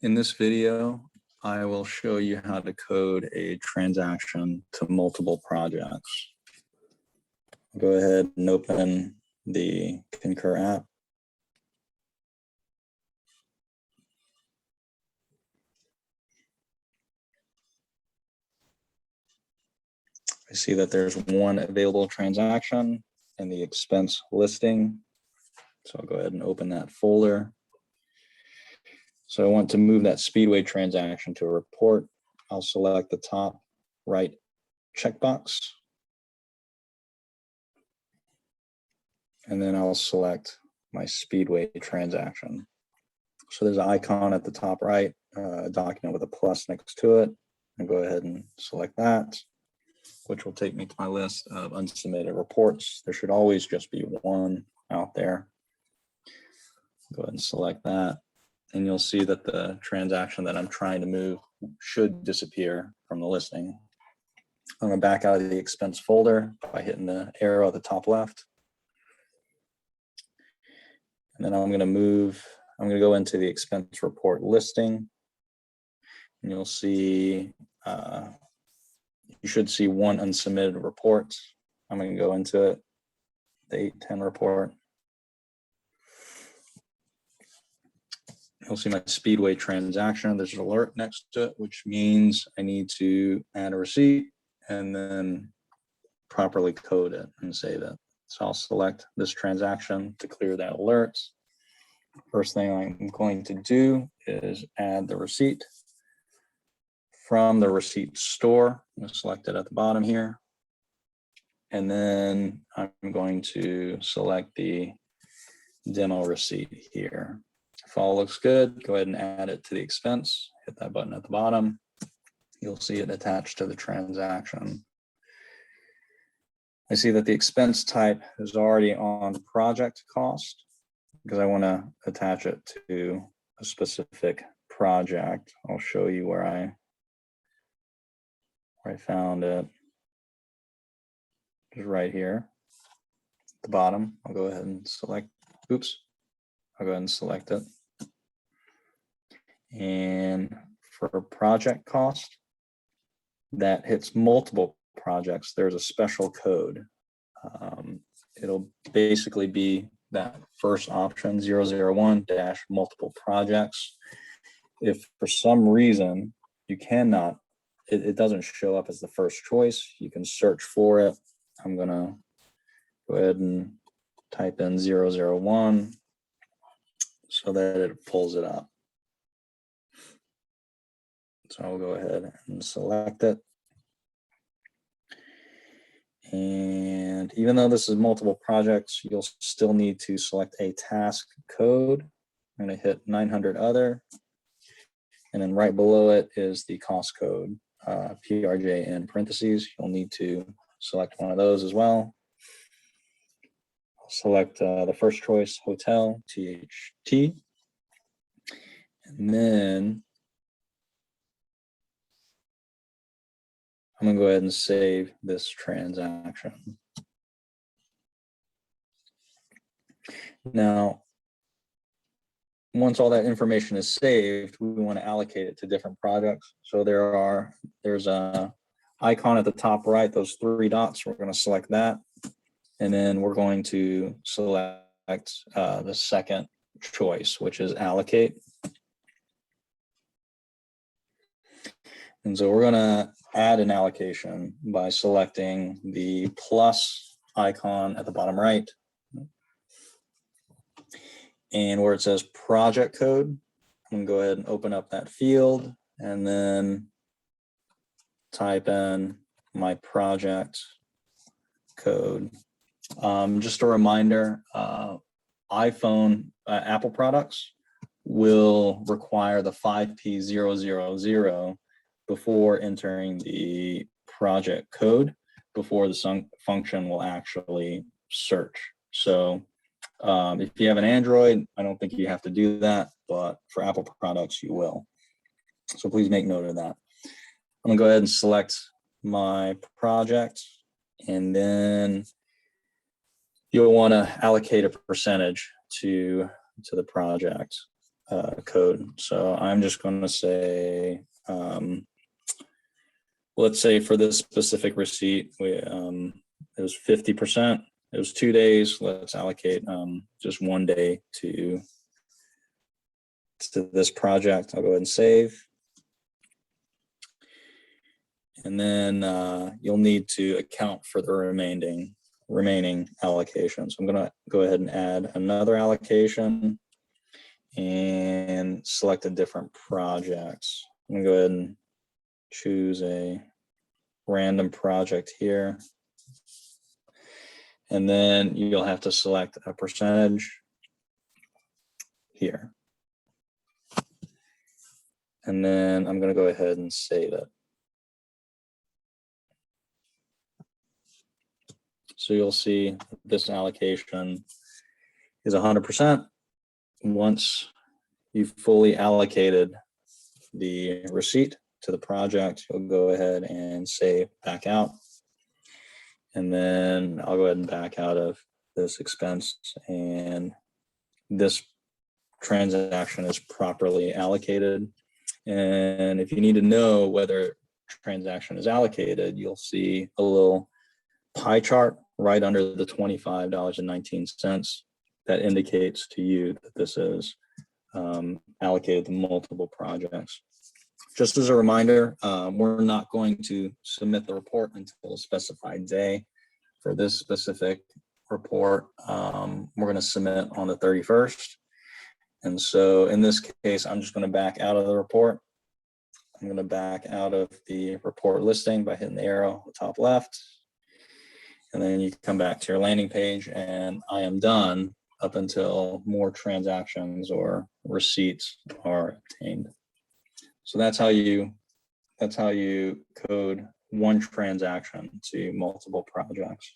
In this video, I will show you how to code a transaction to multiple projects. Go ahead and open the Concur app. I see that there's one available transaction in the expense listing. So I'll go ahead and open that folder. So I want to move that Speedway transaction to a report. I'll select the top right checkbox. And then I'll select my Speedway transaction. So there's an icon at the top right, a document with a plus next to it. And go ahead and select that, which will take me to my list of unsubmitted reports. There should always just be one out there. Go ahead and select that. And you'll see that the transaction that I'm trying to move should disappear from the listing. I'm going to back out of the expense folder by hitting the arrow at the top left. And then I'm going to go into the expense report listing. And you'll see, you should see one unsubmitted report. I'm going to go into it, the 810 report. You'll see my Speedway transaction. There's an alert next to it, which means I need to add a receipt and then properly code it and save it. So I'll select this transaction to clear that alert. First thing I'm going to do is add the receipt from the receipt store. I'm going to select it at the bottom here. And then I'm going to select the demo receipt here. If all looks good, go ahead and add it to the expense. Hit that button at the bottom. You'll see it attached to the transaction. I see that the expense type is already on project cost because I want to attach it to a specific project. I'll show you where I found it. Just right here at the bottom. I'll go ahead and select, I'll go ahead and select it. And for project cost, that hits multiple projects, there's a special code. It'll basically be that first option, 001-multiple projects. If for some reason you cannot, it doesn't show up as the first choice, you can search for it. I'm gonna go ahead and type in 001 so that it pulls it up. So I'll go ahead and select it. And even though this is multiple projects, you'll still need to select a task code. I'm going to hit 900 other. And then right below it is the cost code, PRJ in parentheses. You'll need to select one of those as well. I'll select the first choice, hotel, THT. And then I'm going to go ahead and save this transaction. Now, once all that information is saved, we want to allocate it to different projects. So there's a icon at the top right, those three dots. We're going to select that. And then we're going to select the second choice, which is allocate. And so we're going to add an allocation by selecting the plus icon at the bottom right. And where it says project code, I'm going to go ahead and open up that field and then type in my project code. Just a reminder, iPhone, Apple products will require the 5P000 before entering the project code, before the function will actually search. So if you have an Android, I don't think you have to do that, but for Apple products, you will. So please make note of that. I'm gonna go ahead and select my project, and then you'll want to allocate a percentage to the project. code. So I'm just going to say, let's say for this specific receipt, it was 50%. It was 2 days. Let's allocate just 1 day to this project. I'll go ahead and save. And then you'll need to account for the remaining allocations. I'm going to go ahead and add another allocation and select a different projects. I'm going to go ahead and choose a random project here. And then you'll have to select a percentage here. And then I'm going to go ahead and save it. So you'll see this allocation is 100%. Once you've fully allocated the receipt to the project, you'll go ahead and save back out. And then I'll go ahead and back out of this expense, and this transaction is properly allocated. And if you need to know whether transaction is allocated, you'll see a little pie chart right under the $25.19 that indicates to you that this is allocated to multiple projects. Just as a reminder, we're not going to submit the report until a specified day. For this specific report, we're going to submit on the 31st. And so in this case, I'm just going to back out of the report. I'm going to back out of the report listing by hitting the arrow at the top left. And then you come back to your landing page, and I am done up until more transactions or receipts are obtained. So that's how you code one transaction to multiple projects.